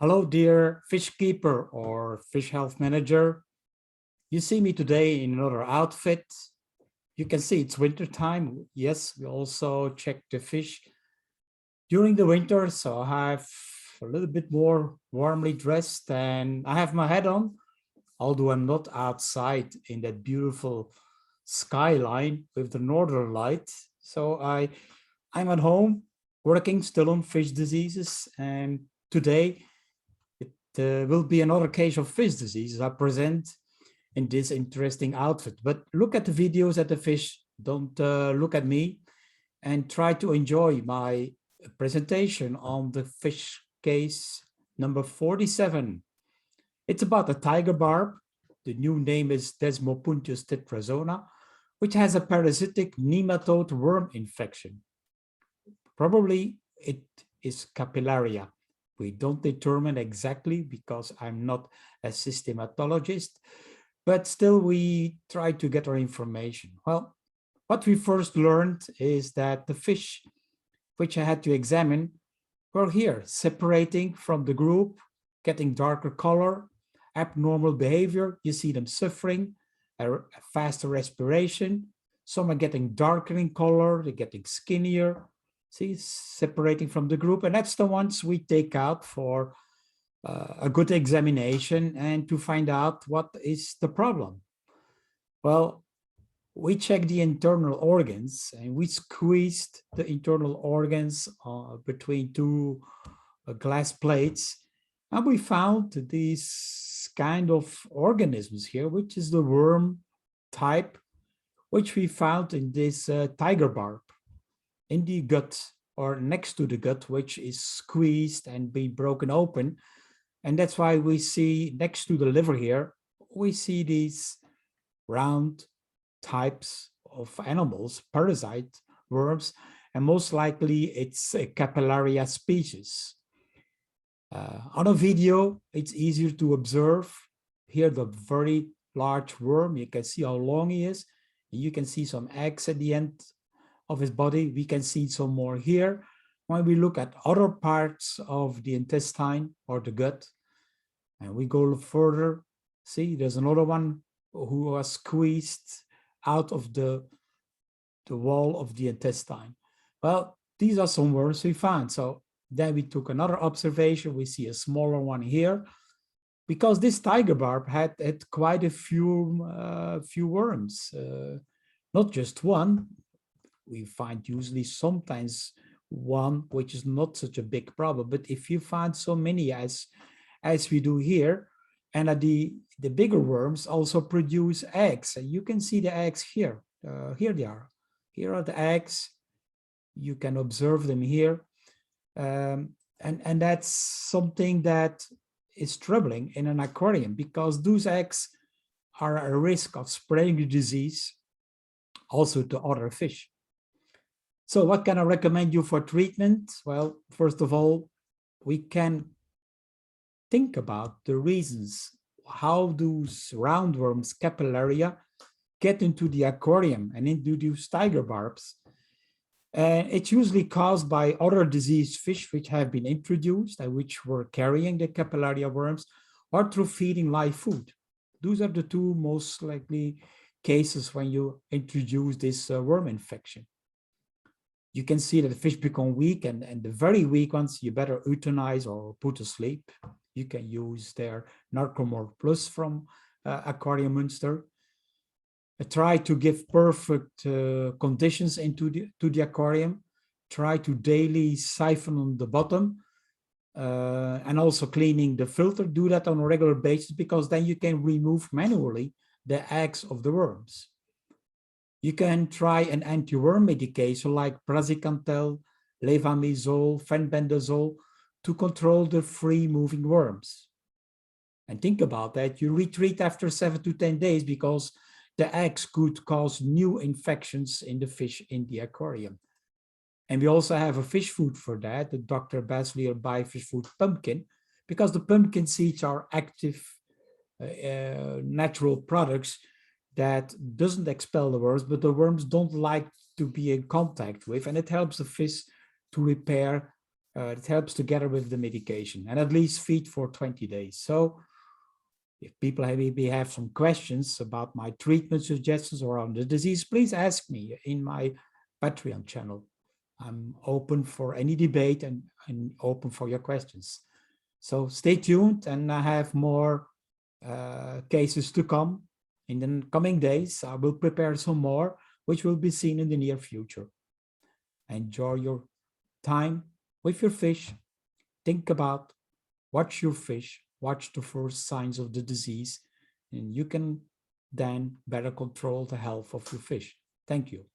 Hello, dear fish keeper or fish health manager. You see me today in another outfit. You can see it's winter time. Yes, we also check the fish during the winter, so I have a little bit more warmly dressed and I have my hat on, although I'm not outside in that beautiful skyline with the northern light. So I'm at home working still on fish diseases, and today will be another case of fish disease I present in this interesting outfit. But look at the videos at the fish, don't look at me, and try to enjoy my presentation on the fish case number 47. It's about a tiger barb. The new name is Desmopuntius tetrazona, which has a parasitic nematode worm infection. Probably it is capillaria. We don't determine exactly because I'm not a systematologist, but still we try to get our information. Well, what we first learned is that the fish which I had to examine were here, separating from the group, getting darker color, abnormal behavior. You see them suffering, a faster respiration. Some are getting darker in color, they're getting skinnier. See, separating from the group, and that's the ones we take out for a good examination and to find out what is the problem. Well, we checked the internal organs and we squeezed the internal organs between two glass plates, and we found these kind of organisms here, which is the worm type, which we found in this tiger barb, in the gut or next to the gut, which is squeezed and being broken open. And that's why we see next to the liver here, we see these round types of animals, parasite worms, and most likely it's a Capillaria species. On a video, it's easier to observe. Here, the very large worm, you can see how long he is. You can see some eggs at the end of his body. We can see some more here. When we look at other parts of the intestine or the gut, and we go further, see there's another one who was squeezed out of the wall of the intestine. Well, these are some worms we found. So then we took another observation. We see a smaller one here, because this tiger barb had quite a few worms, not just one. We find usually sometimes one, which is not such a big problem. But if you find so many as we do here, and the bigger worms also produce eggs, and you can see the eggs here. Here they are. Here are the eggs. You can observe them here, and that's something that is troubling in an aquarium, because those eggs are at risk of spreading the disease also to other fish. So what can I recommend you for treatment? Well, first of all, we can think about the reasons how those roundworms, Capillaria, get into the aquarium and introduce tiger barbs. And it's usually caused by other diseased fish which have been introduced and which were carrying the Capillaria worms, or through feeding live food. Those are the two most likely cases when you introduce this worm infection. You can see that the fish become weak, and the very weak ones you better euthanize or put to sleep. You can use their Narcomor Plus from Aquarium Münster. Try to give perfect conditions into the aquarium. Try to daily siphon on the bottom, and also cleaning the filter. Do that on a regular basis, because then you can remove manually the eggs of the worms. You can try an anti-worm medication like praziquantel, levamisole, fenbendazole to control the free-moving worms. And think about that. You retreat after 7 to 10 days, because the eggs could cause new infections in the fish in the aquarium. And we also have a fish food for that, the Dr. Bassleer Biofish Food Pumpkin, because the pumpkin seeds are active natural products that doesn't expel the worms, but the worms don't like to be in contact with, and it helps the fish to repair It helps together with the medication, and at least feed for 20 days. So if people maybe have some questions about my treatment suggestions around the disease, please ask me in my Patreon channel. I'm open for any debate and open for your questions. So stay tuned, and I have more cases to come in the coming days. I will prepare some more, which will be seen in the near future. Enjoy your time with your fish. Think about, watch your fish, watch the first signs of the disease, and you can then better control the health of your fish. Thank you.